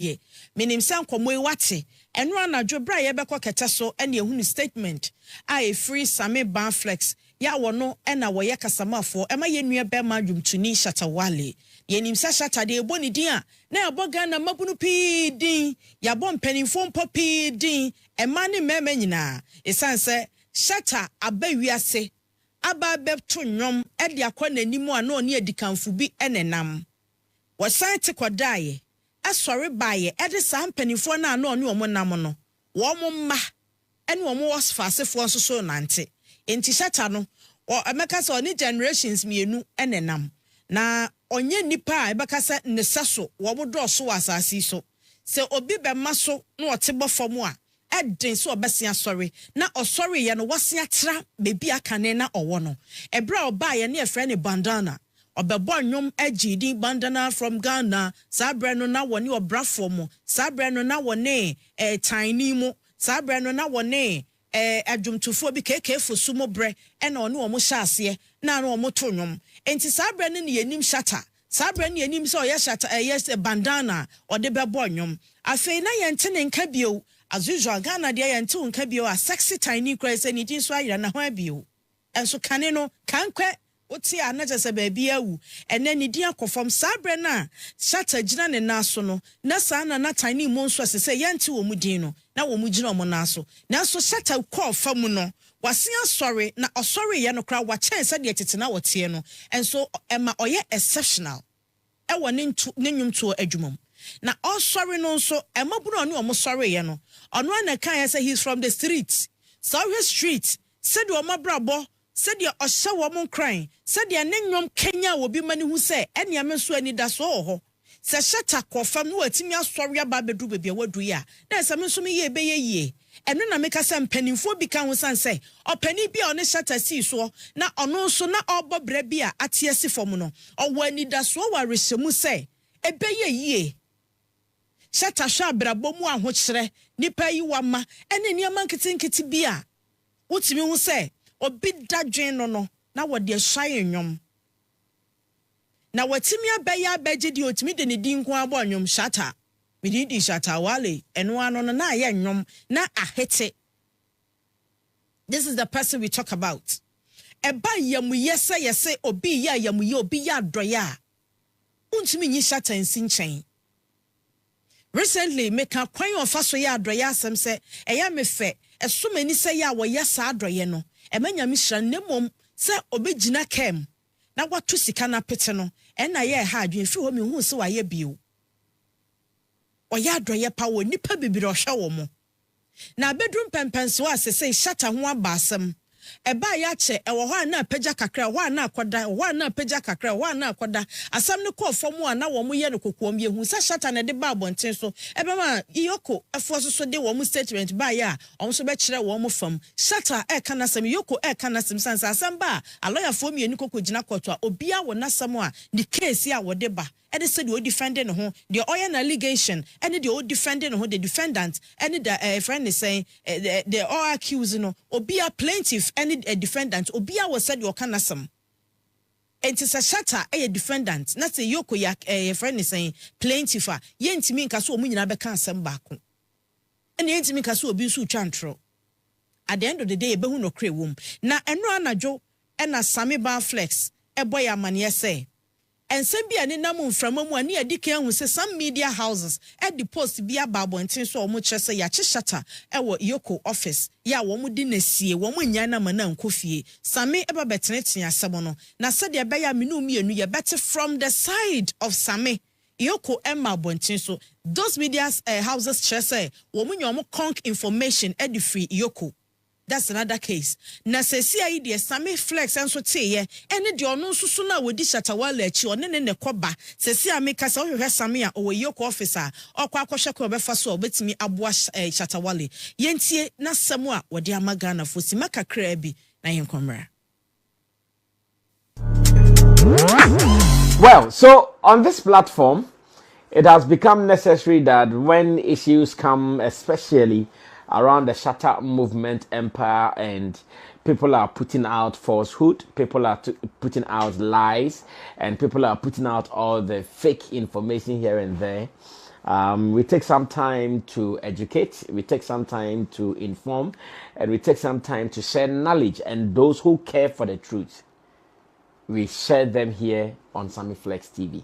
ye menim san komo wate eno anadwo bra ye beko kete so ene ehunu statement a free Same Banflex ya wono ena wo ye kasamafo ema ye nua be ma dwumtuni Shatta Wale yenim sa Shatta de eboni din a na aboga na mabunu pi din ya bom panimfo mpo pi din ema ne mema nyina esanse Shatta abawiase aba bepto nwom e de akwa nanimu a na oni edikanfo bi enenam wasan te kodaye asori baye e de sa mpanimfo na na oni omo nam no wo mo ma ene wo mo wasfasefo nso nante enti Shatta no o emeka so ni generations mienu enenam na onye nipa a ebeka se ne saso wo mo do so wasasi so se obi be maso na otebo fom a edin so obesia sorry na osori ye no wasia tra bebi akane na owo no ebra oba ye na efre ne bandana obebo nwom agidi bandana from Ghana sabre no na woni obrafo mo sabre no na woni tiny mo sabre no na woni adwumtufo bi kekefo sumo bre e na ono omo hyase na no omo to nwom enti sabre no ne yenim Shatta sabre no yenim so ye Shatta yes bandana ode bebo nwom afei na ye ntene nka bio as usual Ghana de ye nte nka bio a sexy tiny crazy ni din so ayira na ho abio enso kane no kankwe oti anaje se baby awu ene ni din akofom sabre na Shatta gina ne naso no na sa na tiny mo nso se ye nte wo mu din no na wo mu gina mo naso na so Shatta call fam no wasia sorry na osori ye no kra wa chen se de tete na wote no enso ema oye exceptional e wo ne nwum to adwumam na osori no nso ema buru oni omo sorry ye no ono na kan say he's from the streets sorry street said wo mabrabo said ya ohye wo mon kran said ya ne nwom Kenya wo bi mani hu se ene ya menso ani da so ho se Shatta kofam no atimi asori aba bedu bebia wadu ya na se menso me ye be ye eno na meka se mpanimfo bi kan ho san se opani bi a one Shatta si so na ono so na obobra bi a atiesi fom no owo ani da so wa rehemu se ebe ye Shatta hwa brabo mu ahokyere nipa yi wama ene niam nketinketi bi a wotimi hu se obi dadwen no na wode hwaye nwom na watimi abaya abaje di otimi de ne din ko abo nwom Shatta me di Shatta Wale eno ano no na ye nwom na ahete. This is the person we talk about. Eba yamu yese obi ya yamu ye obi ya adoya untimi nyi Shatta nsinchen. Recently, make a kwan of faso ya adoya asem se eya mefe eso mani se ya wo ya sa adoye no emanya mishra nemom se obegina kem na watu sika na pete no na ye ha adwen fi ho me hu se wa ye bio oya adoye pa wo nipa bibire ohwa wo mo na bedroom pempenso asese Shatta ho aba asem eba ya che ewo ho na pagya kakra ho na akoda ho na pagya kakra ho na akoda asam ne ko fom a na wo mo ye no kokoom ye hu sa Shatta na de ba abonten so ebe ma EOCO efo so de wo mo statement ba ya on so be kire wo mo fam Shatta e kana sam EOCO e kana sam sansa asam ba aloya fo mi eni kokogina koto a obia wo nasam a the case ya wo de ba and they said we defending home the oil allegation and the old defending home the defendant and the friend is saying the all accused no obia plaintiff and a defendant obia was said you can some and it's a Shatta a defendant not a EOCO ya friend is saying plaintiff ye ntimi nka so omunyina be kan asem baako and ye ntimi nka so obi so twantro at the end of the day be hu no kre wom na eno anadwo na Same Banflex e boy amane say and sembi ani namu mframamu ani adike hu se some media houses at the post bia babontin so omo kyerese ya Shatta ewo EOCO office ya wo mu di nasie wo mu nya na mana nkofie Same eba betenete asem no na se de be ya menu mienu ye better from the side of Same EOCO emma bontin so those media houses kyerese wo mu nyomo conk information at the free EOCO. That's another case. Na sesi ayi de Same flex enso teye ene de ono nsusu na wodi Shatta Wale achi one ne koba sesi ameka se ohwehwe Same a owo EOCO officer okwa akwhwe ko befa so obetimi aboa Shatta Wale yentie na samu a wodi amagana fosi makakra bi na yenkomra. Well, so on this platform it has become necessary that when issues come, especially around the Shatta movement empire, and people are putting out falsehood, people are putting out lies, and people are putting out all the fake information here and there, We take some time to educate, we take some time to inform, and we take some time to share knowledge. And those who care for the truth, we share them here on Samiflex TV.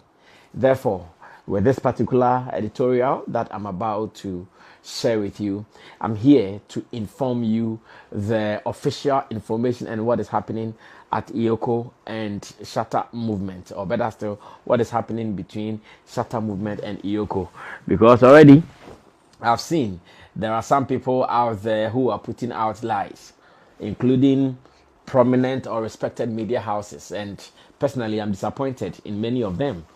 Therefore, with this particular editorial that I'm about to share with you, I'm here to inform you the official information and what is happening at EOCO and Shatta movement, or better still, what is happening between Shatta movement and EOCO. Because already I've seen there are some people out there who are putting out lies, including prominent or respected media houses, and personally I'm disappointed in many of them.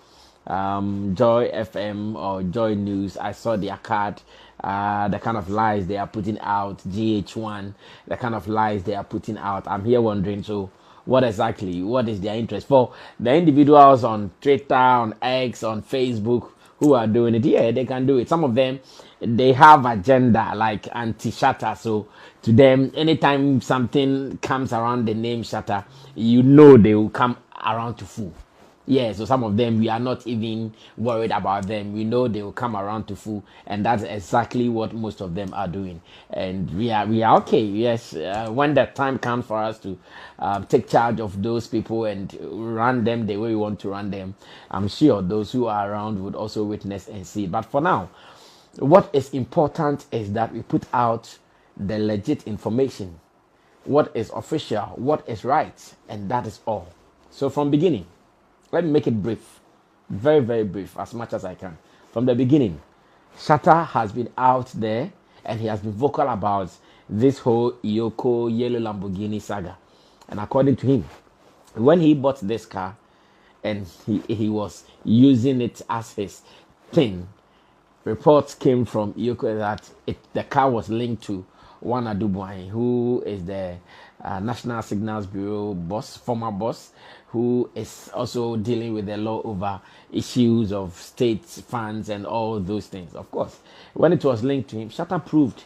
Joy FM or Joy News, I saw their card, the kind of lies they are putting out, GH1, the kind of lies they are putting out. I'm here wondering, so what is their interest? For the individuals on Twitter, on X, on Facebook who are doing it, yeah, they can do it. Some of them, they have agenda like anti-Shatta, so to them, anytime something comes around the name Shatta, you know they will come around to fool. Yeah, so some of them, we are not even worried about them. We know they will come around to fool, and that's exactly what most of them are doing. And we are okay. Yes, when the time comes for us to take charge of those people and run them the way we want to run them, I'm sure those who are around would also witness and see. But for now, what is important is that we put out the legit information, what is official, what is right, and that is all. So from beginning, let me make it brief, very, very brief, as much as I can. From the beginning, Shatta has been out there and he has been vocal about this whole EOCO yellow Lamborghini saga. And according to him, when he bought this car and he was using it as his thing, reports came from EOCO that the car was linked to one Adubuahin, who is the National Signals Bureau boss, former boss, who is also dealing with the law over issues of state funds and all those things. Of course, when it was linked to him, Shatta proved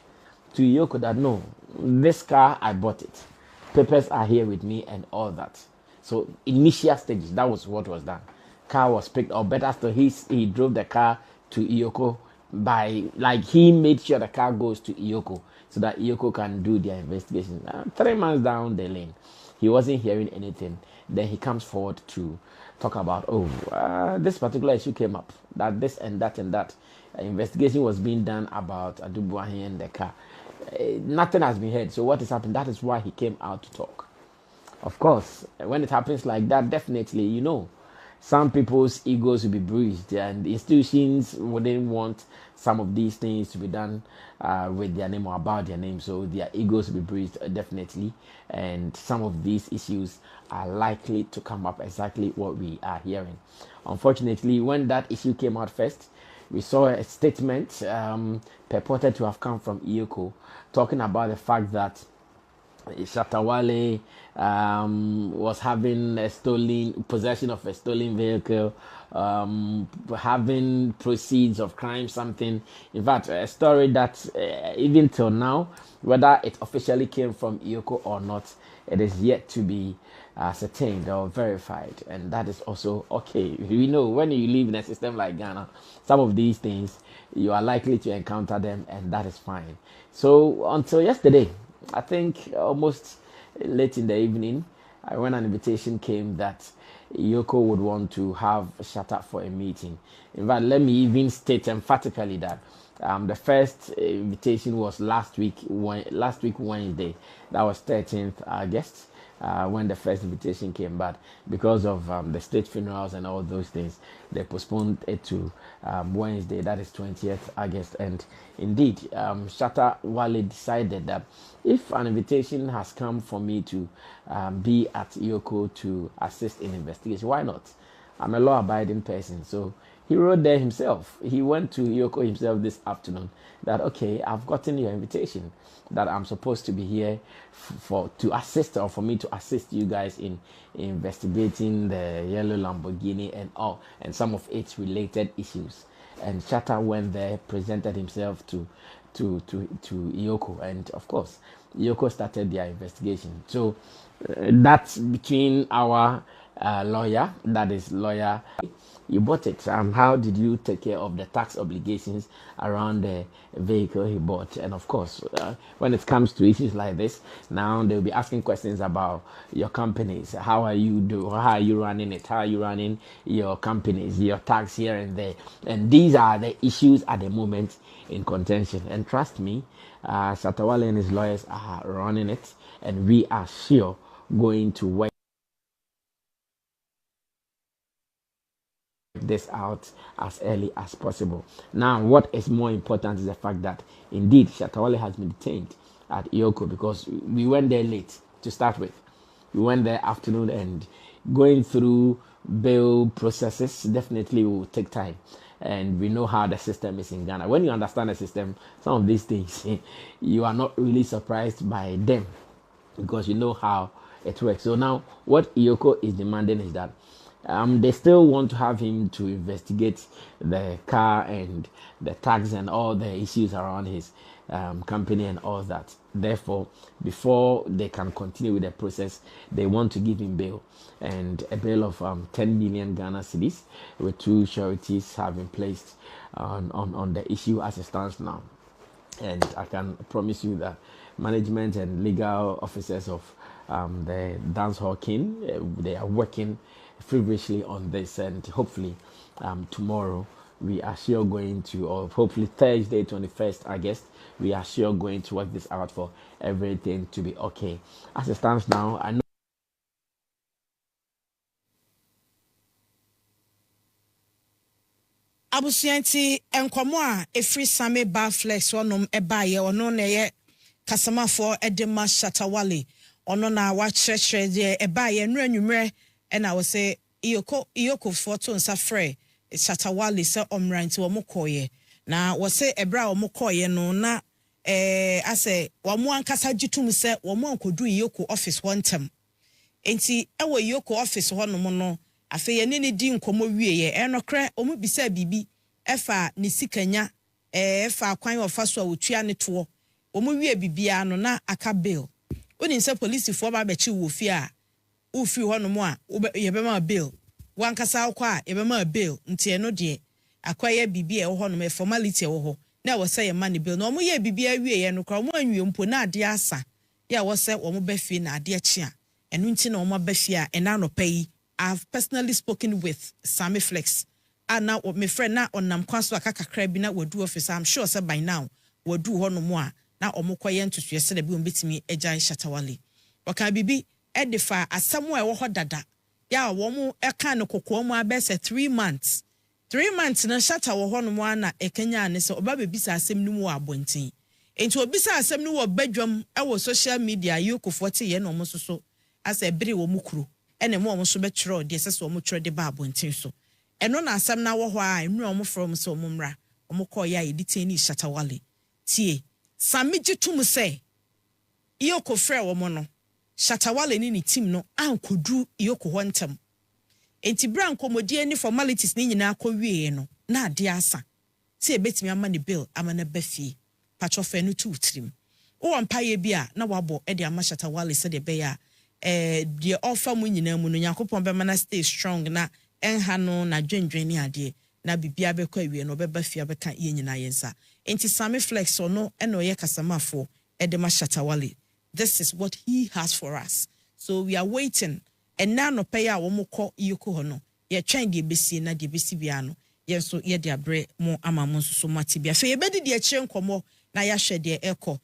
to EOCO that no, this car, I bought it. Papers are here with me and all that. So initial stages, that was what was done. Car was picked up, but after he drove the car to EOCO he made sure the car goes to EOCO so that EOCO can do their investigation. 3 months down the lane, he wasn't hearing anything. Then he comes forward to talk about, this particular issue came up, that this and that and that. Investigation was being done about Adubuahin and the car. Nothing has been heard. So what has happened? That is why he came out to talk. Of course, when it happens like that, definitely, some people's egos will be bruised, and institutions wouldn't want some of these things to be done with their name or about their name, so their egos will be bruised, definitely, and some of these issues are likely to come up, exactly what we are hearing. Unfortunately, when that issue came out first, we saw a statement purported to have come from EOCO talking about the fact that Shatta Wale was having possession of a stolen vehicle, having proceeds of crime, something. In fact, a story that even till now, whether it officially came from EOCO or not, it is yet to be ascertained or verified, and that is also okay. We know when you live in a system like Ghana, some of these things you are likely to encounter them, and that is fine. So until yesterday, I think almost late in the evening, when an invitation came that EOCO would want to have Shatta for a meeting. In fact, let me even state emphatically that the first invitation was last week Wednesday. That was 13th August. When the first invitation came, but because of the state funerals and all those things, they postponed it to Wednesday, that is 20th August. And indeed, Shatta Wale decided that if an invitation has come for me to be at EOCO to assist in investigation, why not? I'm a law-abiding person, so he wrote there himself. He went to EOCO himself this afternoon that, okay, I've gotten your invitation, that I'm supposed to be here to assist, or for me to assist you guys in investigating the yellow Lamborghini and all, and some of its related issues. And Shatta went there, presented himself to EOCO, and of course, EOCO started their investigation. So that's between our lawyer, that is lawyer You bought it. How did you take care of the tax obligations around the vehicle he bought? And of course, when it comes to issues like this, now they'll be asking questions about your companies. How are you doing? How are you running it? How are you running your companies? Your tax here and there. And these are the issues at the moment in contention. And trust me, Shatta Wale and his lawyers are running it, and we are sure going to work this out as early as possible. Now, what is more important is the fact that indeed Shatta Wale has been detained at EOCO because we went there late to start with. We went there afternoon, and going through bail processes definitely will take time. And we know how the system is in Ghana. When you understand the system, some of these things you are not really surprised by them because you know how it works. So now what EOCO is demanding is that they still want to have him to investigate the car and the tax and all the issues around his company and all that. Therefore, before they can continue with the process, they want to give him bail, and a bail of 10 million Ghana cedis, with 2 sureties have been placed on the issue as it stands now. And I can promise you that management and legal officers of the dancehall king, they are working feverishly on this, and hopefully tomorrow we are sure going to, or hopefully Thursday 21st August, we are sure going to work this out for everything to be okay. As it stands now, I know abusuanti enkomo a efri same bar flex wonom ebaye ono na ye kasamafo edema Shatta Wale ono na wa kyerɛkyerɛ de ebaye nru anwumre na wo se EOCO for to nsa frɛ Shatta Wale se omranti wo mokoye na wo se ebra wo mokoye no na ase wo mo ankasa gitum se wo mo ankodu EOCO office one time enti ewo EOCO office ho no mo no afe ye ne di nkomo wie ye enokre omu bisa bibi efa ne sikanya efa kwan ofa so a wotua ne to omu wie bibia no na aka bill oni nse police fo ba be chi wo fi a ufi ho no mo a ye be ma bill wankasa akwa ye be ma bill nti eno de akwaye bibia ho no me formality wo ho na wo say ye ma ne bill no omu ye bibia wie ye no kra omu anwie mpo na ade asa ya wo say omu ba fi na ade achi a enu nti na omu ba fi a ena no pay. I've personally spoken with Sammy Flex. And now my friend na onam kwaso akakakra bi na wadu office. I'm sure say by now wadu ho no mo a na omukwaye ntutu yese da bi ombetimi agyan Shatta Wale. Waka bibi edifa asamo e wo ho dada. Ya wo mo eka ne kokko mo abese 3 months. 3 months na Shatta wo ho no mo na ekanya ne se oba bebisa asem no mu abonten. Enti obisa asem no wo badwam e wo social media EOCO 40 ye no mo so asa ebere wo mukuru. Ene mo omo so betro de sese omo tro de ba abonten so eno na asam na wo ho a enu omo from so omo mra omo call ya editani Shatta Wale tie sami gitum se EOCO frɛ wo mo no Shatta Wale ni team no ankodu EOCO ho ntem enti bra nkomodie ni formalities ni nyina akɔwie no na ade asa tie betimi ama ne bill ama na bafie patcho fa no tu trim wo mpaye bi a na wabɔ e de ama Shatta Wale se de be ya the offer mu nyina mu no Yakopon be mana stay strong na enha no na dwendwen ni ade na bibia be kwa wie no beba fia be ka ye nyina yensa enti Sammy Flex ono eno ye kasamafo edema Shatta Wale. This is what he has for us, so we are waiting and now no pay a wo mokɔ EOCO ho no ye twen de besi na de besi bia no ye so ye de abre mo ama mo so mati bia fe ye bedi de akire nkomo na ya hwɛ de EOCO.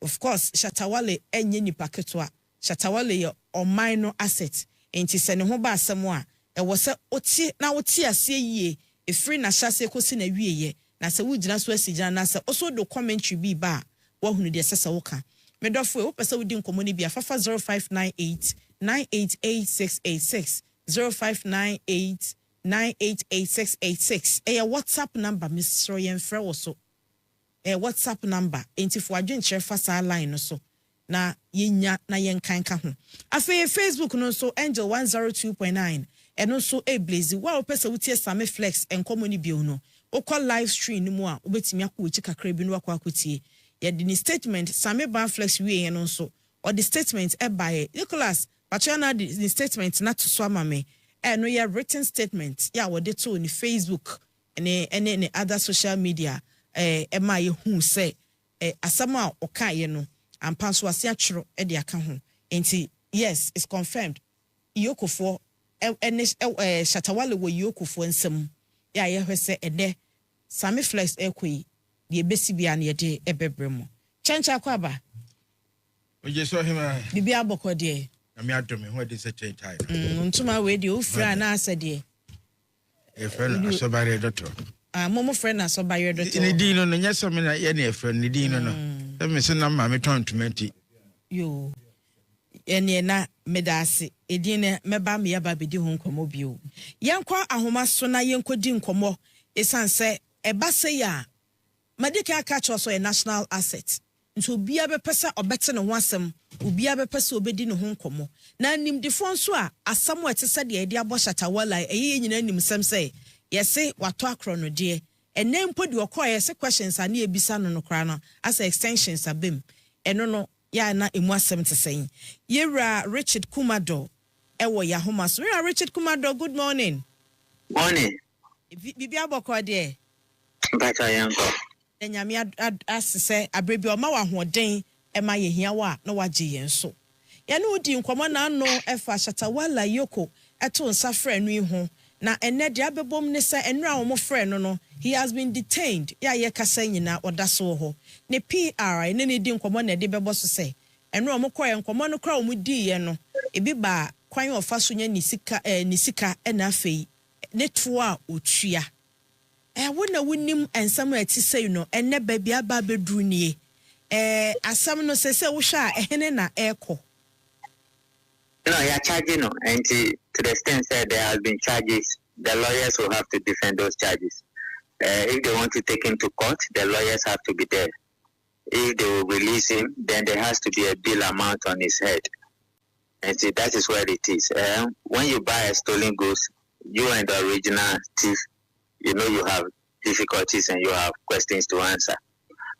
Of course Shatta Wale enye ni paketo a Shatta Wale ye ɔman no asset enti sɛ ne ho ba asɛm a ɛwɔ sɛ oti na oti ase yie efiri na hyase kosi na wie ye na sɛ wugina so asigina na sɛ also do commentary bi ba wo hunu de sɛ woka medɔfo wo pɛsɛ wudi nkomo ni bia fafa 0598 9888686 0598 9888686 ɛyɛ WhatsApp number Mr. Yemfrɛ wo so WhatsApp number enti fo adwenkyerɛ fa sa line no so na yenya na yenkanka ho afi Facebook no so Angel 102.9 eno so blaze wa opesa wutie Sammy Flex enkomo ni bio no okọ live stream ni mu a obetimi akọ kakra bi no akọ akotie ye di statement Sammy Flex wie no so or the statement by Nicholas Patriana the statement na to so amame no ya written statement ya wode to on Facebook and other social media ema ye hu say asama okaye no ampa so ase atwero e de aka ho enti yes it's confirmed EOCO for Shatta Wale wo EOCO for nsem ya ye hwese ede Sami Flex ekoi de besi bia na ye de ebebre mo chencha kwa ba oje so hima bibi aboko de ami adome ho de se chen time ntuma we de ofra na asede e friend asobare doctor momo friend asobare doctor ni di no nya so me na ye na e friend ni di no e me se na ma me ton 20 yo ene na medase edine meba me yaba bedi ho nkomo bio yenkwa ahoma so na yenkodi nkomo esanse eba se ya madika aka cho so a national asset nso bia be pesa obete ne ho asem obia be pesa obedi ne ho nkomo na nimdifo nso a asam wa tese de edi abo Shatta Wale eye nyina nim sem se yese wato akro no de ene mpo de okoye se questions ani ebisa no no kra no as extensions abem eno no ya na emu asem tesen yewra Richard Kumado ewo ya homa so Richard Kumado good morning bibi aboko de Bata yanko enyame asese abrebi o ma wa hoden e ma ye hia wa na waje yen so ye na odi nkomo na ano efa Shatta Wale EOCO eto nsa frɛ no ihu na ene de abebom ne se enra wo mo frɛ no he has been detained ya ye kasa nyina odaso ho ne PR ene ne di nkomo na de bebo so se enra wo mo koye nkomo no kra wo mo di ye no ebi ba kwan ofa so nya ni sika na afei ne to a otua wona wonim ensam ati say no enne ba bia ba bedru nie asam no se wo hwa ehene na eko no ya charge no and to the extent said there has been charges the lawyers will have to defend those charges if they want to take him to court the lawyers have to be there if they will release him then there has to be a bill amount on his head and see that is where it is when you buy a stolen goods you and the original thief you know you have difficulties and you have questions to answer.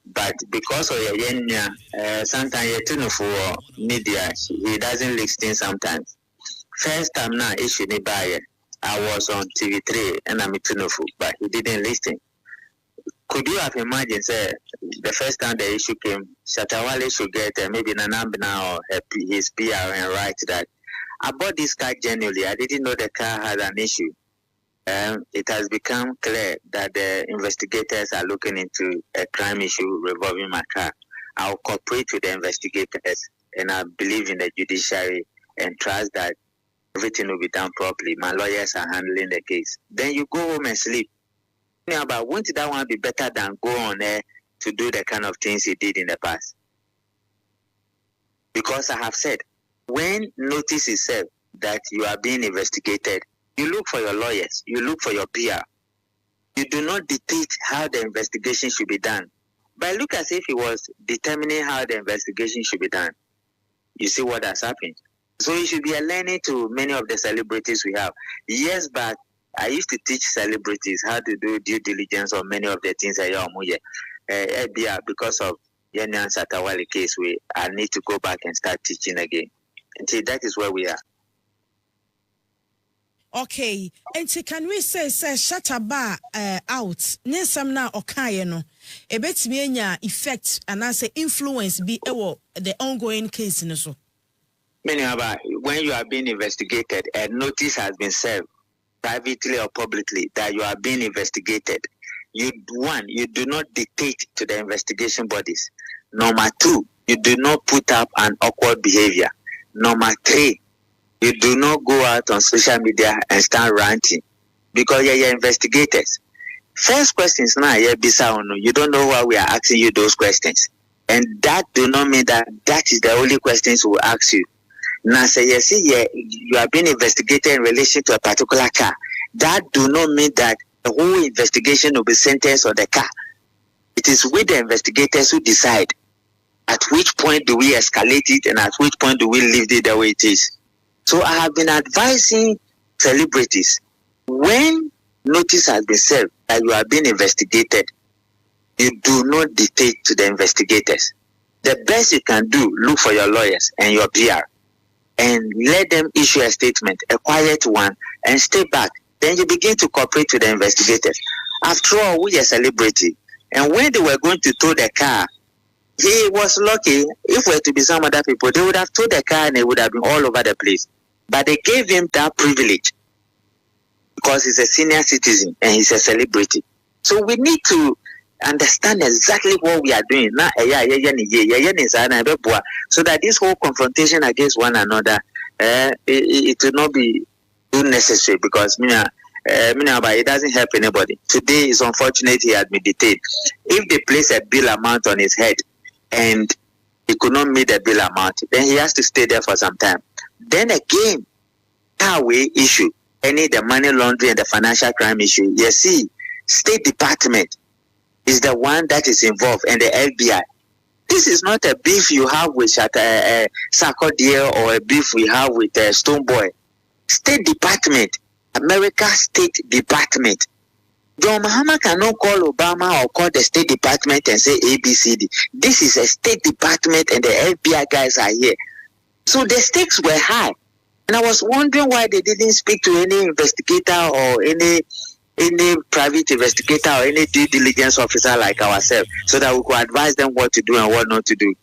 But because of your yenya, sometimes you tune for media, he doesn't listen sometimes. First time now, issue ni buyer. I was on TV3 and I'm tune for, but he didn't listen. Could you have imagined, say, the first time the issue came, Shatta Wale should get maybe an now or his PR and write that I bought this car genuinely. I didn't know the car had an issue. It has become clear that the investigators are looking into a crime issue revolving my car. I'll cooperate with the investigators and I believe in the judiciary and trust that everything will be done properly. My lawyers are handling the case. Then you go home and sleep. Yeah, but wouldn't that one be better than go on there to do the kind of things he did in the past? Because I have said, when notice is served that you are being investigated, you look for your lawyers, you look for your PR. You do not dictate how the investigation should be done. But look as if he was determining how the investigation should be done. You see what has happened. So it should be a learning to many of the celebrities we have. Years back, I used to teach celebrities how to do due diligence on many of the things I do. Because of Yenyan Shatta Wale case, I need to go back and start teaching again. Until that is where we are. Okay, and can we say Shatta ba out? Nesam na okaye no. Ebetimi enya effect and say influence be the ongoing case no so. Many about when you are being investigated, a notice has been served privately or publicly that you are being investigated. You do not dictate to the investigation bodies. Number 2, you do not put up an awkward behavior. Number 3, you do not go out on social media and start ranting because you're investigators. First questions now, you don't know why we are asking you those questions. And that do not mean that is the only questions we'll ask you. Now say you are being investigated in relation to a particular car. That do not mean that the whole investigation will be sentenced on the car. It is with the investigators who decide at which point do we escalate it and at which point do we leave it the way it is. So I have been advising celebrities, when notice has been served that you are being investigated, you do not dictate to the investigators. The best you can do, look for your lawyers and your PR and let them issue a statement, a quiet one, and stay back. Then you begin to cooperate with the investigators. After all, we are a celebrity. And when they were going to tow the car, he was lucky. If it were to be some other people, they would have towed the car and it would have been all over the place. But they gave him that privilege because he's a senior citizen and he's a celebrity. So we need to understand exactly what we are doing. So that this whole confrontation against one another, it will not be unnecessary because it doesn't help anybody. Today is unfortunate he had been detained. If they place a bill amount on his head and he could not meet the bill amount, then he has to stay there for some time. Then again, highway issue, the money laundering and the financial crime issue, you see, State Department is the one that is involved and the FBI. This is not a beef you have with Sarkodie or a beef we have with Stoneboy. State Department, America State Department. John Mahama cannot call Obama or call the State Department and say ABCD. This is a State Department and the FBI guys are here. So the stakes were high. And I was wondering why they didn't speak to any investigator or any private investigator or any due diligence officer like ourselves so that we could advise them what to do and what not to do.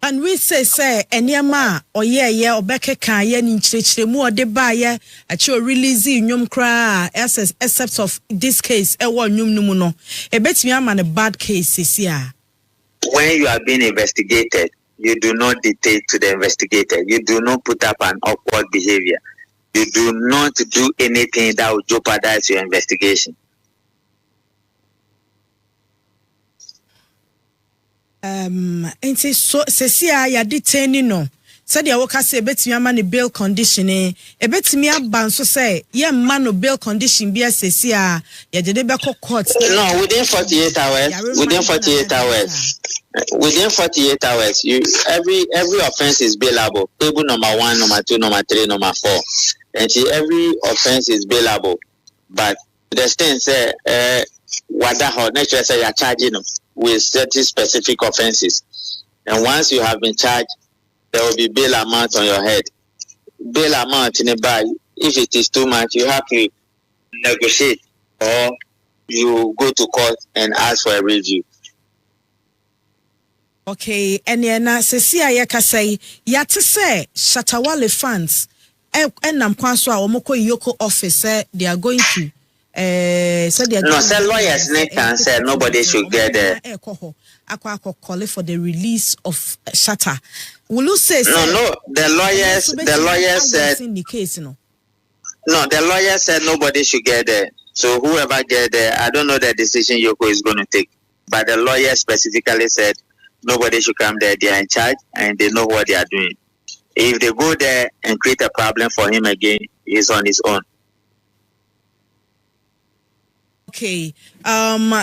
And we say, Enyama, or Obeke Kaya, Ninchemu, or Debaya, at your releasing Yum Kra, except of this case, one Yum Numuno. A bet me I'm on a bad case this year. When you are being investigated, you do not dictate to the investigator. You do not put up an awkward behavior. You do not do anything that will jeopardize your investigation. And say so Cecia ya detaining no. Said ya woka say betimi ama ne bail condition e betimi aba so say ye man no bail condition bia Cecia ya de be court. No, within 48 hours. Within 48 hours. Within 48 hours, every offense is bailable. Table number 1, number 2, number 3, number 4. And every offense is bailable. But the state say wadaho nature say you're charging them with certain specific offenses. And once you have been charged, there will be bail amount on your head. Bail amount in a bag, if it is too much, you have to negotiate or you go to court and ask for a review. Okay, and yana Cecia yakasai yate say Shatta Wale fans and I'm so omoko EOCO office they are going to so they are no say lawyers can say nobody should get there. Akwa call for the release of Shatta. Will you say no the lawyers said in the case no the lawyer said nobody should get there. So whoever get there, I don't know the decision EOCO is going to take, but the lawyer specifically said nobody should come there. They are in charge and they know what they are doing. If they go there and create a problem for him again, he's on his own. Okay.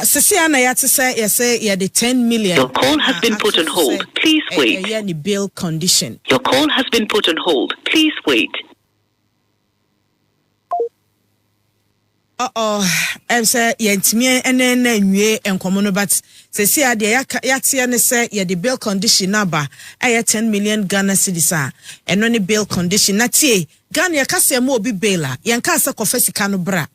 Cecilia Yat say the 10 million. Your call has been put on hold. Please wait. The bail condition. Your call has been put on hold. Please wait. Say yentimi ene nwie enkomo but Cecilia de yatia ne say the bail condition number 10 million Ghana cedis eno ne bail condition na tie Ghana yakase mo obi baila yanka se kofesika no bra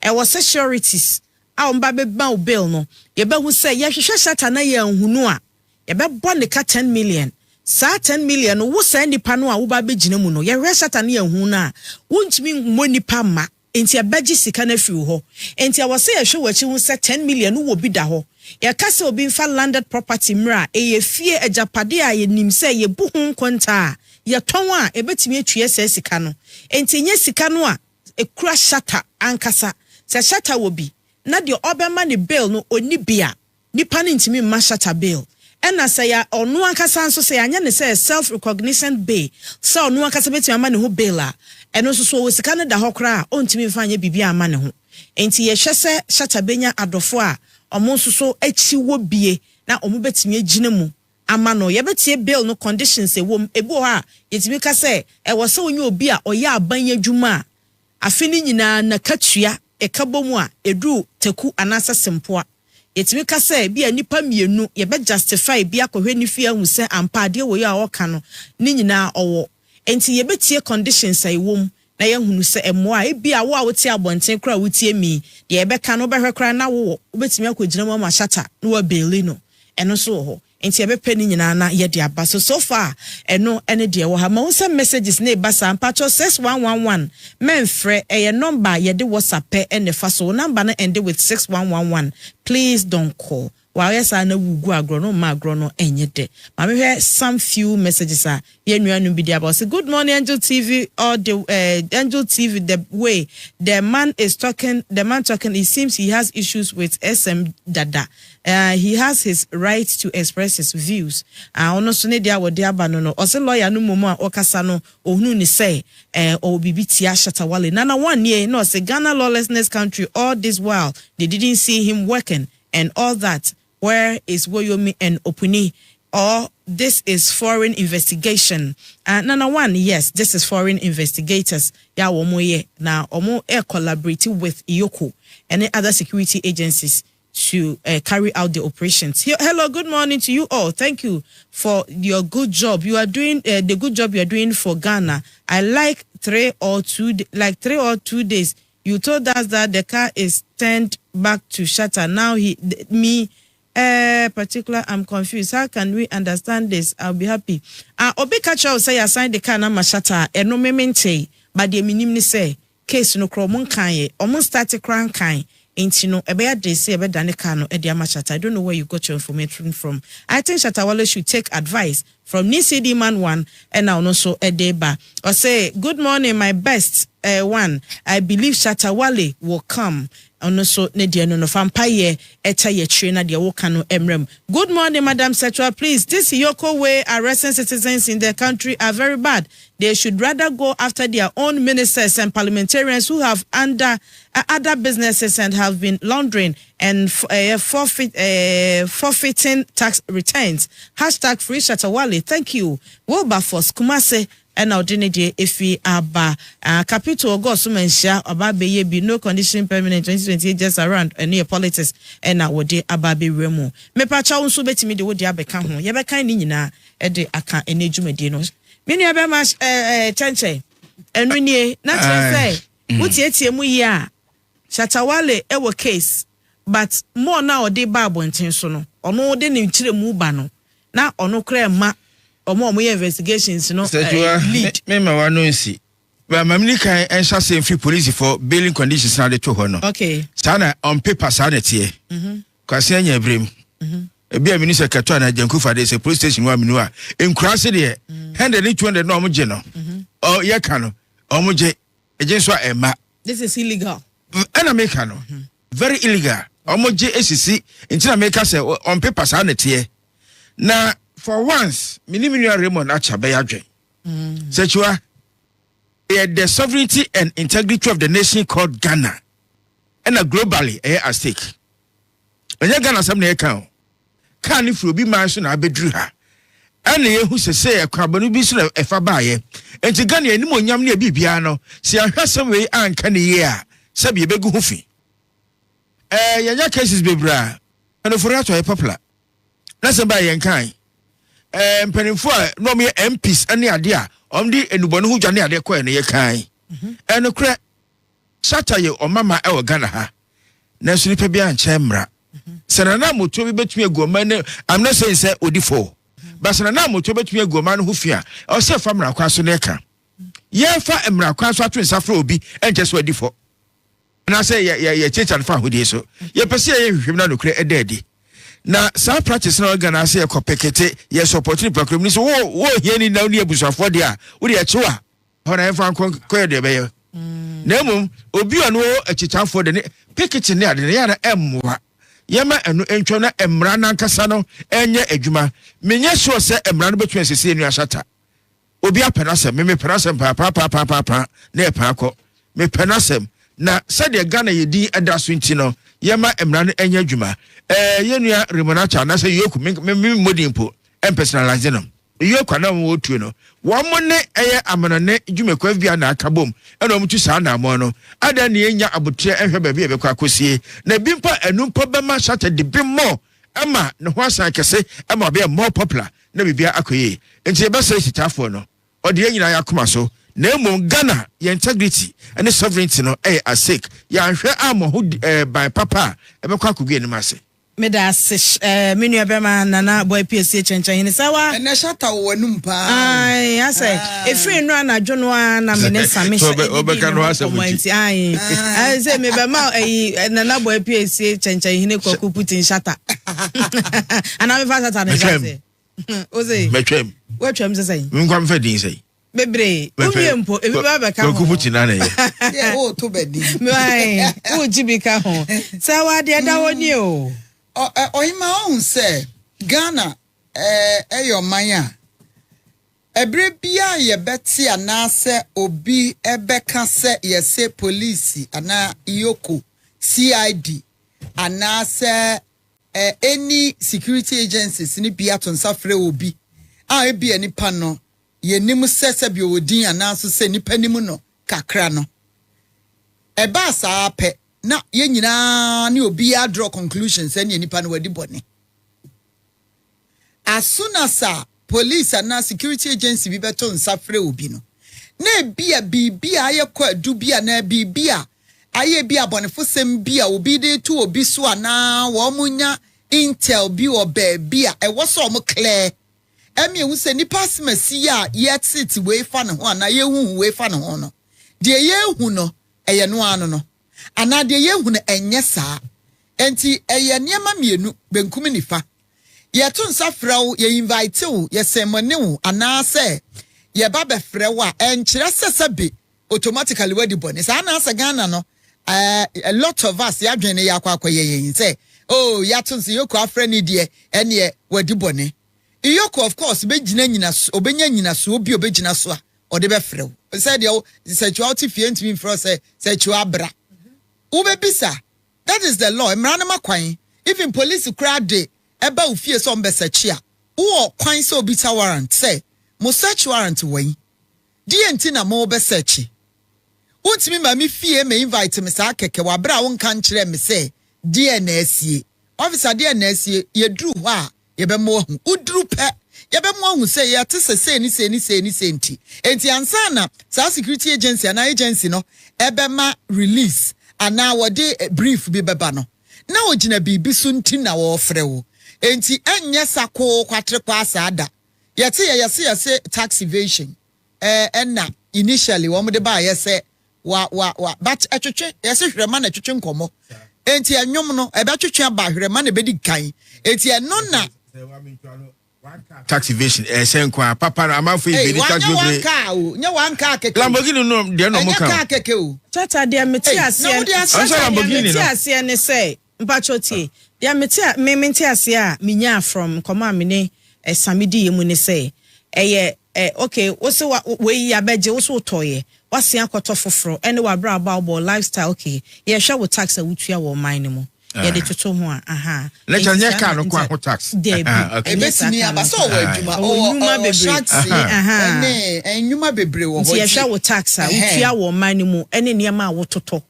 was securities mba be ba bail no ye be hu say ye hwehwe Shatta na ye nhunu a ye be bo ne ka 10 million sa 10 million wo sa nipa no a wo ba be gina mu no ye hwe Shatta na ye nhunu na wontumi mo nipa ma enti abaji sika na fiu ho enti awose ye hwe wachi hu say 10 million wo bi da ho ye kase obi mfa landed property mra ye fie ajapade a ye nim say ye bu hu konta ye ton a ebetimi atue say sika no enti nye sika no a ekura Shatta ankasa se Shatta wo bi na de obema ne bail no oni bia nipa ne ntimi ma Shatta bail ena say ya onu ankasa nso say anya ne say self recognition bail so onu ankasa betimi ama ne ho bail a eno so wo sika ne da ho kra a ontimi mfa anya bibia ama ne ho enti ye hwe se Shatta benya adofo a omo so achi wo bie na omo betimi agina mu ama no ye betie bail no conditions ewom ebu ha yetimi ka say e wo se onye obi a oya aban adwuma afini nyina na katua ekabomu a edu teku anasa sempoa yetimi ka say bia nipa mienu ye be justify bia kohwe ni fie hu se ampa ade wo ya oka no ni nyina owo enti yebetie conditions ai wom na yehunu se emoa ebi a wo a wote abonten kra wotie mi de yebeka no behwe kra na wo obetimi akogina mo ma Shatta no wa beli no eno so ho enti yebepe ni nyina na ye de aba so far eno ene de wo ha ma won messages na ebasa ampacho 6111 menfre eye number ye de WhatsApp ene fa so number na end with 6111 please don't call while yes I know wugu agro no ma agro no enye de ma me hear some few messages are ye nuanu bi dia about say good morning Angel TV or the Angel TV the way the man talking it seems he has issues with SM Dada. He has his right to express his views. Ono so ne dia wo dia ba no o se lawyer no momo a okasa no ohunu ni say o bibi tia Shatta Wale na one year no say Ghana lawlessness country all this while they didn't see him working and all that. Where is Woyomi and Opuni? Or this is foreign investigation. Nana one, yes, this is foreign investigators. Ya womoye na omo collaborating with EOCO and other security agencies to carry out the operations. Hello, good morning to you all. Thank you for your good job. You are doing the good job you are doing for Ghana. I like 3 or 2 days. You told us that the car is turned back to Shatta. Now particular, I'm confused. How can we understand this? I'll be happy. Obi Kacha will say assign the car na Shatta and no memente, but the minimum say case no cromon kanye, almost started crying kind. Ain't no about they say about Danekano and Shatta. I don't know where you got your information from. I think Shatta Wale should take advice from Nisidi Man 1 and now also Edeba. Or say, good morning, my best one. I believe Shatta Wale will come. Also, Nedia no vampire eta ye trainer de wokano emrem. Good morning, Madam Secretary. Please, this EOCO way arresting citizens in the country are very bad. They should rather go after their own ministers and parliamentarians who have under other businesses and have been laundering and forfeiting tax returns. Hashtag free Shatta Wale. Thank you. Wilberforce Kumase. And now dinede efi aba capital go so mentia aba beye bi no condition permanent 2028 just around near politics and now wode aba be remu me pa cha unso betimi de wode abeka ho ye beka ni nyina e de aka enejumade no me nua be ma chenche enu nie na say wotietie mu yi a Shatta Wale e wo case but more now de ba abonten so no ono de ne nkire mu ba no na ono kra ma omo investigations no lead me ma wa no nsi ba mamni kan ensha say free police for bailing conditions na de to ho no okay sana on paper sana tie kwase anya brem ebi a minister kato na janku fa de say police station wa minu a enkura se de 100 200 no omo je no o ye ka no omo je eje so ema this is illegal ana me ka no very illegal omo je esisi ntina me ka say on paper sana tie na for once, Minimum Raymond Achabayadre. Sechua, the sovereignty and integrity of the nation called Ghana, and globally at stake. And you Ghana some account. Can if you be mentioned, I bedruha. And you who say a carbon be so a fabaye, and to Ghana any more yam near Bibiano, see I have some way and can year, Sabi Begu Huffy. Your cases be bra, and for that, popular. That's a buy and kind. Penifo no me MPs ane ade a omdi enubonu hu dwane ade kwa ne ye kan eno kre Shatta ye omama e wo Ghana ha na so nipa bia nche mra senana moto bi betumi agoma ne I'm not saying say odifo but senana moto betumi agoma no hu fia o se fa mra kwa so ne ka ye fa mra kwa so atwensa fra obi enche so odifo na say ye checha fa hodie so ye pese ye hwehwem na no kre ededi na sa practice na Ghana say ekopekete yes opportunity program ni so wo here ni na ni abusafo de a wo de eche wa ho na enfa koye de be na mum obi ono echichafo de ne pekete ne ade ya na emwa yema enu entwo na emra na nkasa no enye adwuma menye sure se emra no betu asese enu Shatta obi apenasem me penasem pa na e pa akọ me penasem na se de Ghana yedi adaso nti no yema emra no enye adwuma yenua remonacha na say yoku me modimpo personalize no yoku na wo tuo no wo mo ne eye amanane dwumekwa bia na akabom e no mutu saa na mo no ada ne enya abotre ehwe ba bia bekwa akosie na bimpa enumpa bema Shatta de bimmo ama ne ho asan kese ama bia more popular na bibia akoye enti be say sitafo no ɔde yɛn nyinaa yakoma so na emu Ghana yɛ integrity and sovereignty no at stake yɛanhwɛ amɔ ho by papa ɛbɛkɔ akɔgu anim ase meda se menu abema nana boy PSC chenchen sawa na Shatta wonum pa ai ase efiri no anadwo no na me ne same so obeka no ase ai say me be ma nana boy PSC chenchen hine kwaku Putin Shatta ana me fa Shatta ne say oze metwem watwem say nkwam fa din say bebre umie mpo ebi ba beka ho kwaku Putin na ye o to bedi mai o jibika ho sawa de da woni o Ohima on say Ghana eyo manya ebre bia ye beti anase obi ebeka se ye se police ana EOCO CID anase any security agencies ni bia to nsafre obi a bia nipa no ye nim se bia odin anaso se nipa nim no kakra no eba sa pe na ye nyina ni obi a draw conclusions and ye nipa no wadi bone as soon as police and security agency bi beto nsafre obi no na bia ye kwa adu bia na bia aye bia bonefo sem bia obi de to obi so ana wo munya intel bi o bia e wo so mo clear emi ehu se nipa smasi a ye sit we fa ne ho ana ye hu we fa ne ho no de ye hu no eye no ano no anade ye hu na enye saa enti eye niema mienu benkum nifa ye to nsafrawo ye invite wo ye semone wo anase ye ba befre wo a enkyere sesebe automatically wadi bone saa na asa Ghana no a lot of us ya dwene ya akwa ye say oh ya to nsi yoko afre ni de ene wadi bone yoko of course be gina nyina so obenya nyina so obi obegina so a ode befre wo say de say chwa fie ntimi fro say chwa bra ubebisa that is the law emranema kwan even police crowd dey eba ufie so mbesachi a wo kwan so obita warrant say mo search warrant wen DNT na mo besachi untimi ma mi fie me invite me sa keke wa bra won kan kire me say DNSE officer DNSE ye dru ho a ye be mo hu udru pe ye be mo hu say ye te se ni senti enti ansa na sa security agency na agency no ebe ma release ana wode brief bi beba no na ogina bibi so nti na wo frɛ wo enti enye sako kwatre kwa asada yete ye tax evasion enna initially wo mde ba ye se wa but atwetwe ye se hwrema na twetwe nkomo enti enwom no ebe twetwe ba hwrema na bedi kan enti eno na tax evasion senkwa papa na amafo ibe tax gobre nya wanka keke Lamborghini no de no mo kan keke o Tata de meti ase ne say mpachotie de meti ase a minya from koma mene samidi yemu ne say okay wo se we ya beje wo so toye wase akoto foforo ene wa bra about lifestyle okay ye hwa wo tax a wutua wo mine mu ye de toto ho aha let's nye car no kwa ho tax okay betini abaso wo adwuma o aha ene enwuma bebre wo ho ye hwa wo tax a wutua wo mine mu ene niam a wo toto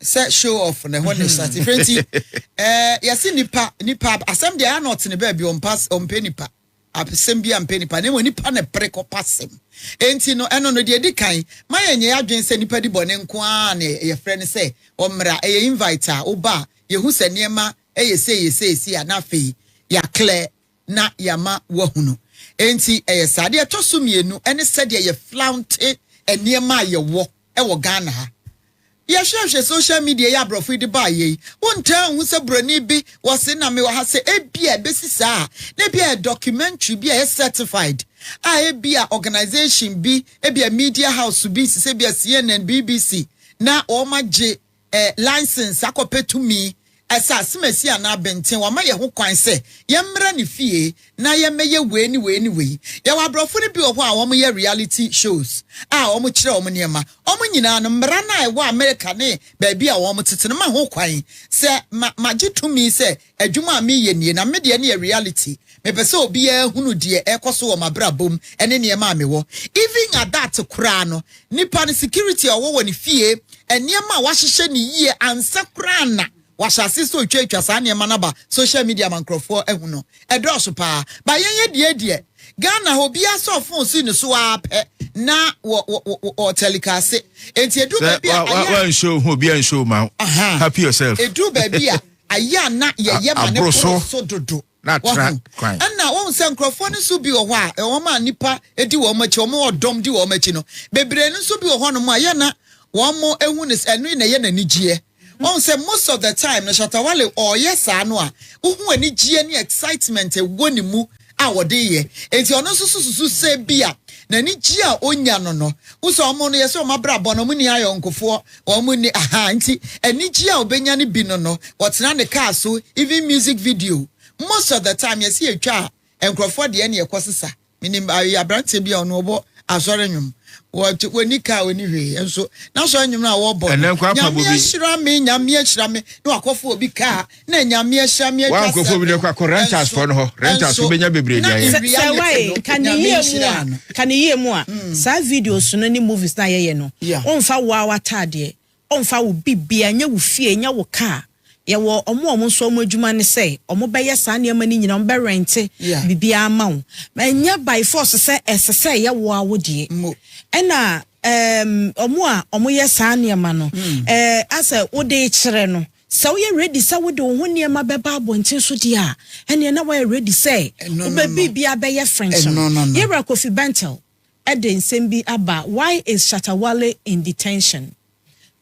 set show off na when start friendly yesi nipa asem dia not ne ba bi on pass on penipa apesem bi am penipa na nipa na preko passem enti no eno no de dikan ma yenye adwen se nipa di bone nko a na ye frɛ ne se omra e invite a oba ye hu se niema ye se a na fe ya clear na ya ma wahunu enti ye sade e toso mienu ene se de ye flaunt niema ye wo e wo Ghana ha ya share social media ya brofo di ba ye wonta hu se broni bi wo se na me wo ha se ebia besisa na bia documentary bia certified ebia organization bi ebia media house bi se bia CNN BBC na o magye license akopetumi esa semasi ana benten wa ma ye ho kwan se ye mra ne fie na ye meye we ni ye wa brofo ne bi wo ho a wo ye reality shows wo mo kire wo mo niema wo mo nyina no mra na e wo America ne ba bi a wo mo tete no ma ho kwan se magye tumi se adwuma mi ye nie na me de ne reality me pese obi ya hunu de ekoso wo mabra bom ene niema me wo even at that kura no nipa ne security wo wo ne fie eniema wa hyehye ne yie ansa kura na washasi so twa saa ne manaba social media mankrofo ehu no edroso pa ba yenye die Ghana obia so phone so ne so apɛ na wo telecast enti edu ba bia one show obia show ma happy yourself edu ba bia aya na ye ma ne so dodo na track crime na won se nkrofo ne so bi wo ho a wo ma nipa edi wo machi wo mo odom di wo machi no bebre ne so bi wo ho no ma ye na wo mo ehu ne enu na ye na nigie won say most of the time na Shatta Wale or yes ano a uhu ani gie ni excitement e woni mu a wode ye enti ono susu se bia na ni gie a onya no uso omo no yeso ma brabo no mu ni ayonkofo omo ni enti ani gie a obenya ne bi no wotena ne car so even music video most of the time yes e twa enkrofo de ne ekosesa minim abrante bia ono obo asore nwum woni ka woni hwe enso na so anyum na wo bo nyame ashira me no akofo obi ka na nyame ashira me atwa wa akofo bi de kwa renters for no renters so benya bebre dia say why kan ye mu a sa videos no ni movies na ye no onfa wo awatade onfa wo bibia nya wo fie nya wo ka ye wo omo so omo adwuma ne say omo beye sa ne ma ni nyina omo be rente bibia ama wo ma nya by force say esese ye wo awodie ena omo ye sa ne ma no asa wo de kire no so ye ready say wo de ho ne ma be ba abontin so dia ene na wo ready say wo be bibia be ye friendship ye ra Kofi Bentel eden sembi aba why is Shatta Wale in detention?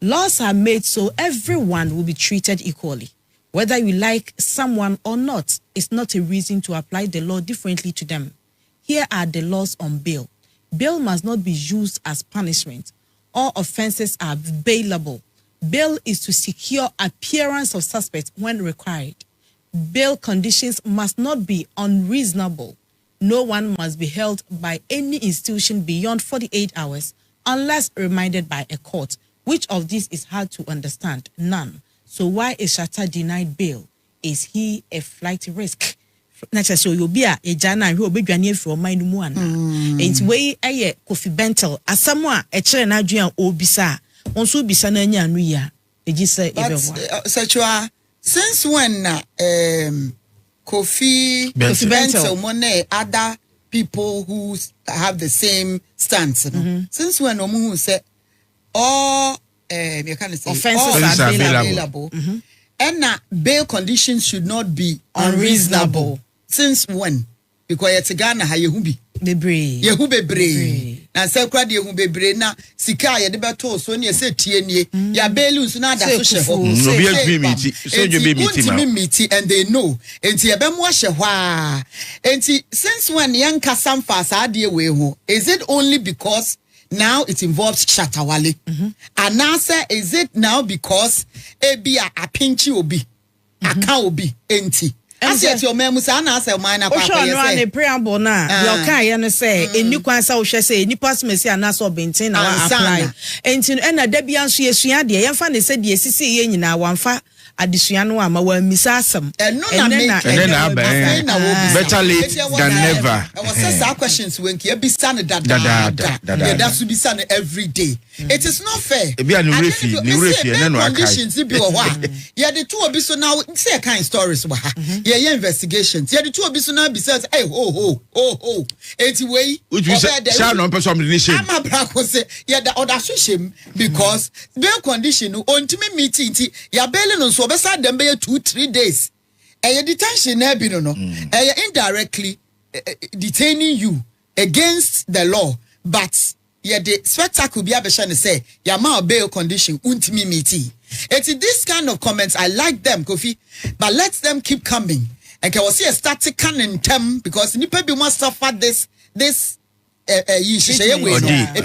Laws are made so everyone will be treated equally. Whether you like someone or not, is not a reason to apply the law differently to them. Here are the laws on bail. Bail must not be used as punishment. All offenses are bailable. Bail is to secure appearance of suspect when required. Bail conditions must not be unreasonable. No one must be held by any institution beyond 48 hours unless remanded by a court. Which of these is hard to understand? None. So why is Shatta denied bail? Is he a flight risk? Nacha so you be a jana who be dwane for mind mu ana. Enti we eye Kofi Bentel asamo a e kire na adwan obisa. Onso bisa na nya anu ya. Eji say ebewa. Sechua since when Kofi Bentel money other people who have the same stance. Since when omu who say all offenses are available. And bail conditions should not be unreasonable. Since when? Because it's Ghana ha yehubi bebre na se kwa de yehu bebre na sika ye de beto so ne se tie nie ya bail so na da so sheho no be agreement so you be meeting and they know enti ye be mo ahye hwa enti since when yanka samfa sa de we ho is it only because now it involves Shatta Wale. And now say, is it now because ebia apinchi obi, aka obi, enti. As yet your memu say na say man akwa say. Osho no an preamble na. Your kan ye no say eni kwan sa wo hwe say eni pass me say na so bentin na wa apply. Enti na da bia nso yesua de ye fa ne say de sisi ye nyina wanfa adesua no ama wa misa asem. Better late than never. I was say questions when ki ebisa ne dada. That should be sane every day. It is not fair. E bia no refi na no akai. Conditions bi wo ha. Ye de two obi so now say kind stories wa ha. Ye investigations. Ye de two obi so now be says hey oh. Enti wey. Which we say sha no person am nation. Am brako say ye da other shame because bail condition ontimi meeting ti ya bail no so obesa dem be 2-3 days. Eye detention na bi no. Eye indirectly detaining you against the law, but yeah, the spectacle be abesha say ya ma bail condition untimi meeting. It's this kind of comments I like them, Kofi, but let them keep coming. And can we see a static canon term because nipa be must suffer this if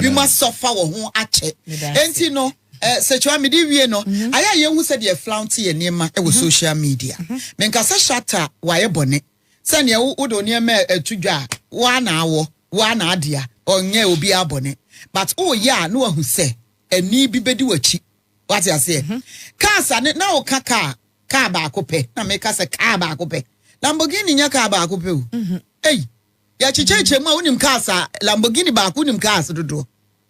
you must suffer wo ache. And you know sexual media no aya ye hu said ye flaunt ye niema e wo social media. Men ka say Shatta waye bone. Sane ye wo do niema atudwa wa na awo wa na adia onye obi abone. But oh yeah, no who say eni bi bedi wachi. What you say? Car na o car ba akope. Na make us a car ba akope. Lamborghini nya car ba akope. Hey, ya chicheche ma unim car sa Lamborghini ba akunim car so dodo.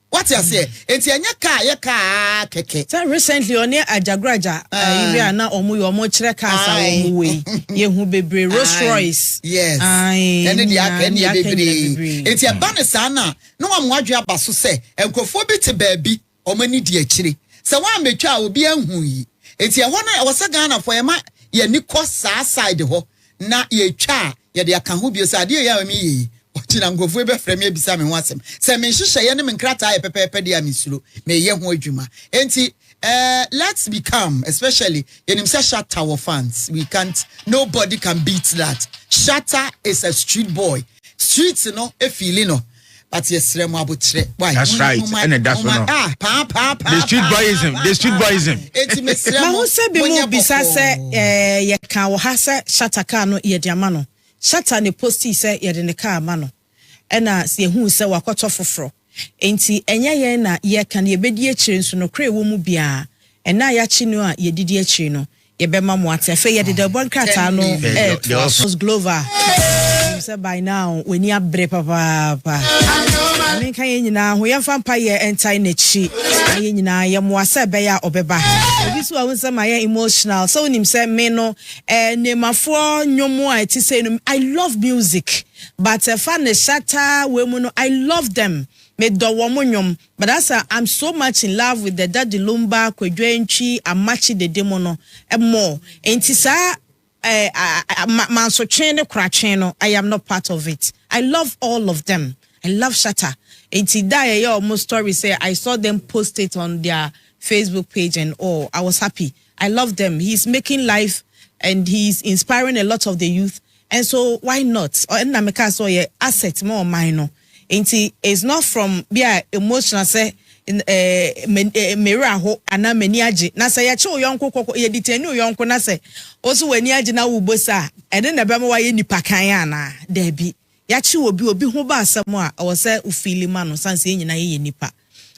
What you say? Enti anya car ye car keke. So recently on Ajagraja, area na omo chere car sa omo we. Ye hu bebre Rolls Royce. Yes. Ene dia bebre. Enti aba ne sa na no amwadwe aba so se enkofo bi te baabi omani di akire. Se wa metwa obi anhu yi. Enti e ho na wose Ghana for ye ma ye ni ko sa side ho na ye twa ye de aka ho bi so ade ye am yi. Otina ngofo be frem ye bisa me ho asem se me hyehyɛ ye ne me nkrata ye pepepe de amisuro me ye ho adwuma enti let's become especially yenim say Shatta our fans nobody can beat that. Shatta is a street boy, streets no e feeling no but yesre mo abotre why that's right and that's one the street boyism enti me sre mo ho se bi mo bisa se ye kan wo ha se Shatta ka no ye de ama no Shatta ne posti se ye de ne ka ama no ena se hu se wakoto foforo enti enya ye na ye kan ye bedi akire nso no kra wo mu bia ena ya chi no a ye didi akire no ye be ma mo atefe ye de the bon krata no Glover say by now when you abre papa I mean kan ye nyina ho ye fa mpa ye entai na chi ye nyina ye mo ase be ya obeba obi so a say my emotional so nim say me no nemafo nyomo a ti say no I love music but fa ne Shatta we mu no I love them me do womo nyom but I'm so much in love with the Daddy Lumba Kwadwentwi Amachi de demo no more enti sa man so train no I am not part of it. I love all of them. I love Shatta. Enti die almost story say I saw them post it on their Facebook page and all. I was happy. I love them. He's making life and he's inspiring a lot of the youth. And so why not? Or na meka so ye asset more minor. Enti it's not from be emotional say mera ho ana mani age na say ya che oyonko kokko ye ditani oyonko na say oso wani age na wo bosa ene na be ma wa ye nipa kan ana da bi ya che obi ho ba asem a o say u feel ma no sanse nyina ye nipa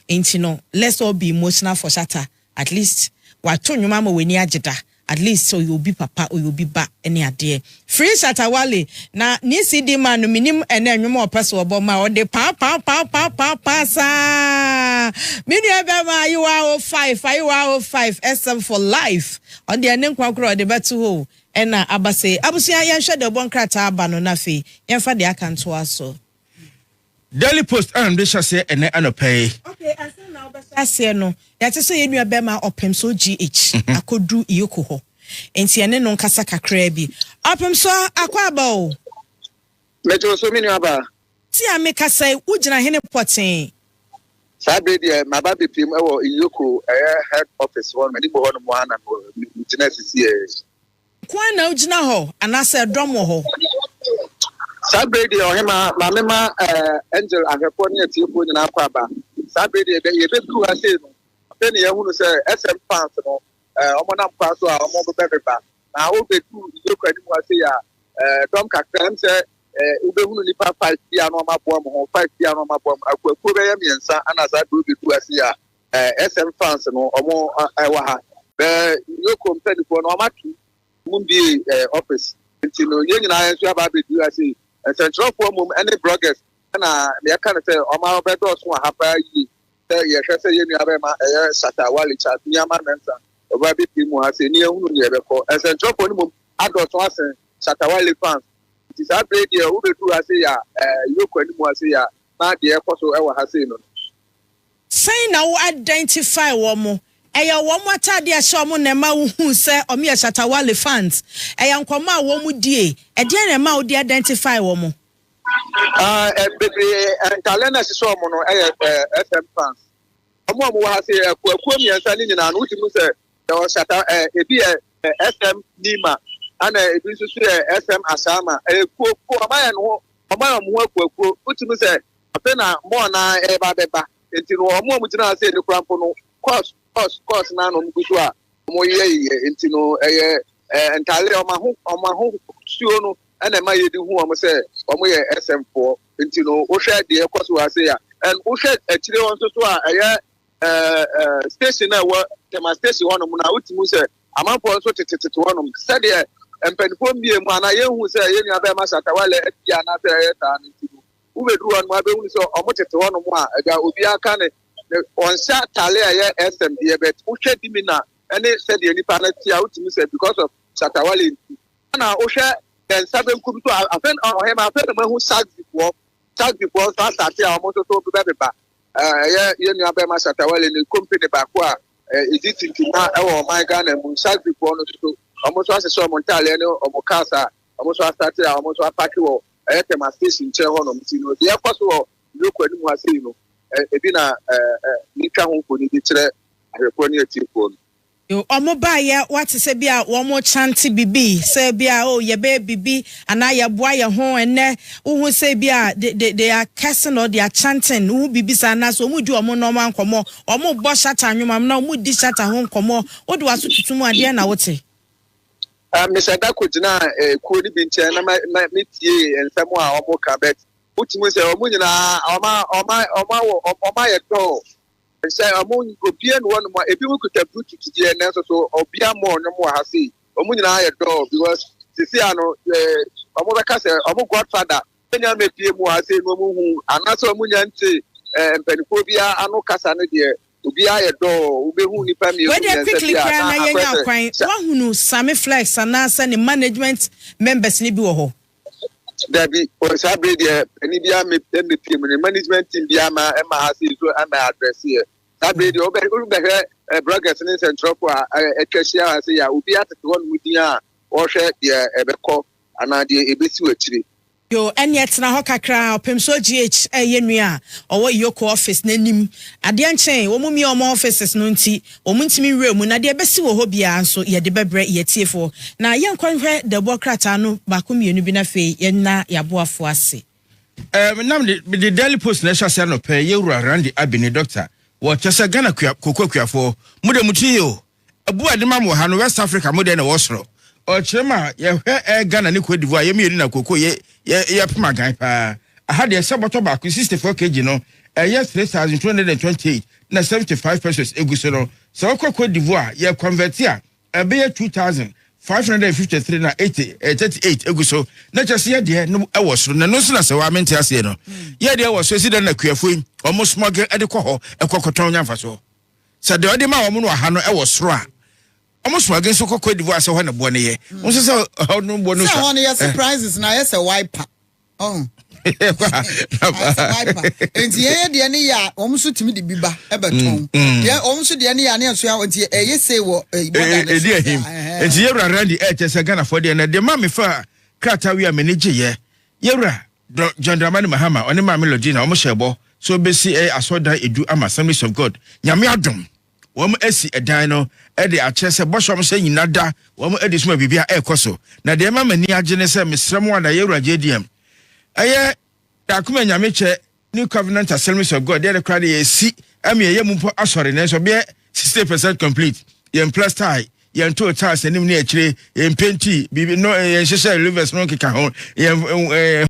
enti no let's all be emotional for Shatta at least wa to nwuma ma wani age da at least so you be papa or you be ba any ade free Shatta Wale na ni CD man no minim ene nwuma opese obo ma o de pa sa mini ebe ma you are 05 SM for life on the enen kwankro de betu ho ena abase abusia ye hwe de bon krata aba no na fe ye fa de akanto aso Daily Post they shall say ene anopay okay asa na obesa se no ya te so ye nua be ma opem so GH akodu EOCO ho enti ene no nkasa kakra bi opem so akwa aba o mejo so mini aba ti ameka sai ugina hene poten sabe dia maba bepim ewo EOCO head office one me bo ho no mo ana no business is kwa na ugina ho anase dom ho sabe dia ohema mamema angel ahefo ne atiefo nyina akwa aba sabe dia ye bebu ha sei no be ne yehunu se SM fans no omo na mpa so a omo be beba na wo bedu EOCO ani mu ase ya dom kakram se ubehunu nipa 5 bia no mabom ho 5 bia no mabom akwaku be yemiensa ana za do bedu ase ya SM fans no omo ewa ha be EOCO mpedifo no amatu mumbi office nti no ye nyina enso aba bedu ase central form any bloggers na me aka na say omo be do so ahapa yi ye hwese ye nua be ma Shatta Wale chat nyama mensa oba bi mu ase ni ehunu ni ebeko central form mum adot ase Shatta Wale fans it is a great deal who be do ase ya EOCO ni mu ase ya na de ekoso ewa ha sei no say na wo identify wo mo eya wo mo atade a sho mo na ma wo hu se o me Shatta Wale fans eya nkoma a wo mu die e de na ma wo de identify wo mo baby talent so mo no FM fans omo mo ha say akwaku miensa ni nyina no utimu se o Shatta ebi SM Nima ana ebi so SM Asama ko amaya no amaya mo akwaku utimu se apena mo na eba beba enti no omo mo gina say ni krampo no course na no mgudu a mo ye enti no entale o ma ho suo no ana ma yedi hu o mo say o mo ye SM4 enti no o hwe de ekoso wa say ya and o hwe akire won so a station na wo tema station wono mu na utimu say amanfo so tetete wono say de empanifo mbie mu ana ye hu say ye nua be ma Shatta Wale bia na say ta enti no ube duru anu abe unu so omotete hono mu a aga obi aka ne onsa tale aye SMD bet uhwe dimina ene said the nipa na tia utimi say because of Shatta Wale na uhwe den sabe nkum to afen ohema afen na hu sack before so start a omo to be ba ye nua be ma Shatta Wale ne company ba ko a editing na e wo my Ghana mu sack before no so omo so asese omo ntale ne omo kasa omo so start a omo so attack wo tema station che ho no mti no de yakwaso wo loko ani mu ase no ebi na nika ho ko ni bi kire ahwefo ni atifo no yo omo ba ye what say bia wo mo chante bibi say bia oh ye be bibi ana ye boa ye ho ene wo say bia they are cursing or they are chanting wo bibi sa na so mu di omo normal nkomo omo bo Shatta anwuma na omo di Shatta ho nkomo wo de waso tutumu ade na wote Mr. Dakujina kodi binche na metie ensemo a omo ka bet utimu se omo nyina oma ye do say omo obie no no ebi mu kuta bluetooth die na so obia mo no mo ha sei omo nyina ye do because sisi ano omo beka se omo godfather enya mepie mu ha sei no mo hu anaso omo nyante mpaniko bia ano kasa no de Ubia ye do ubehu nipa mi whether quickly cry na yenya kwan wahunu Sami Flex anasa ne management members ni bi wo ho Dabi o sabre de ani bia me PM ne management team bia ma ha se so am address here sabre de obe bloggers ne central ko etwahia ha se ya ubia tete won mudin a wo hwe de ebekọ ana de ebesi wachire yo enyet na ho kakra opemso GH yenua owo EOCO office nanim ade anchen wo mumi omo offices no nti wo muntimi wura mu na de besi wo ho bia nso ye de bebre ye tiefo na ye nkwanhwe de bokrata no ba ko mienu bi na fe ye na yaboafo ase nam the Daily Post na hwase no pe ye wura Randy Abini doctor wo chese Ghana kokokuafo mu de muti yo abu adema mo ha no West Africa mo de na wo soro o chema ye hwe Ghana ni Cote d'Ivoire ye mienu na koko ye pema gan pa aha de seboto ba ku 64 kg no yes 3228 na 75 pesos eguso no so Cote d'Ivoire ye convert a be 2553 na 38 eguso na chese ye de no e wo soro na no so na se wa mente ase no ye de wo so si de na kuafo omo smogel e de kọ ho ekokoton nyamfa so se de ode ma wo no aha no e wo soro a almost again so Cote d'Ivoire so when born here. Once so how no bonus. So one your surprises na yes a wiper. Oh. Wiper. And ye de ne ya omso timi de biba e beton. Ye omso de ne ya ne so ya onti ye say wo e dey him. And ye wura Randy chese Ghana for de na de ma me fa krata wi ameneje ye. Ye wura John Dramani Mahama oni ma melody na omo shebo so be see asoda edu ama Assemblies of God. Nyame adom. Wom esi edan no e de akyese bosom se nyina da wom edi suma bibia ekoso na de ma mani agene se mesrem wada ye wura JDM aye da kuma nyame che New Covenant Assemblies of God de crowd ye si am ye mumpo asore na so be 60% complete ye plus tie ye nto tiles anim na akire ye penti bibi no ye hyehyɛ rivers no keka ho ye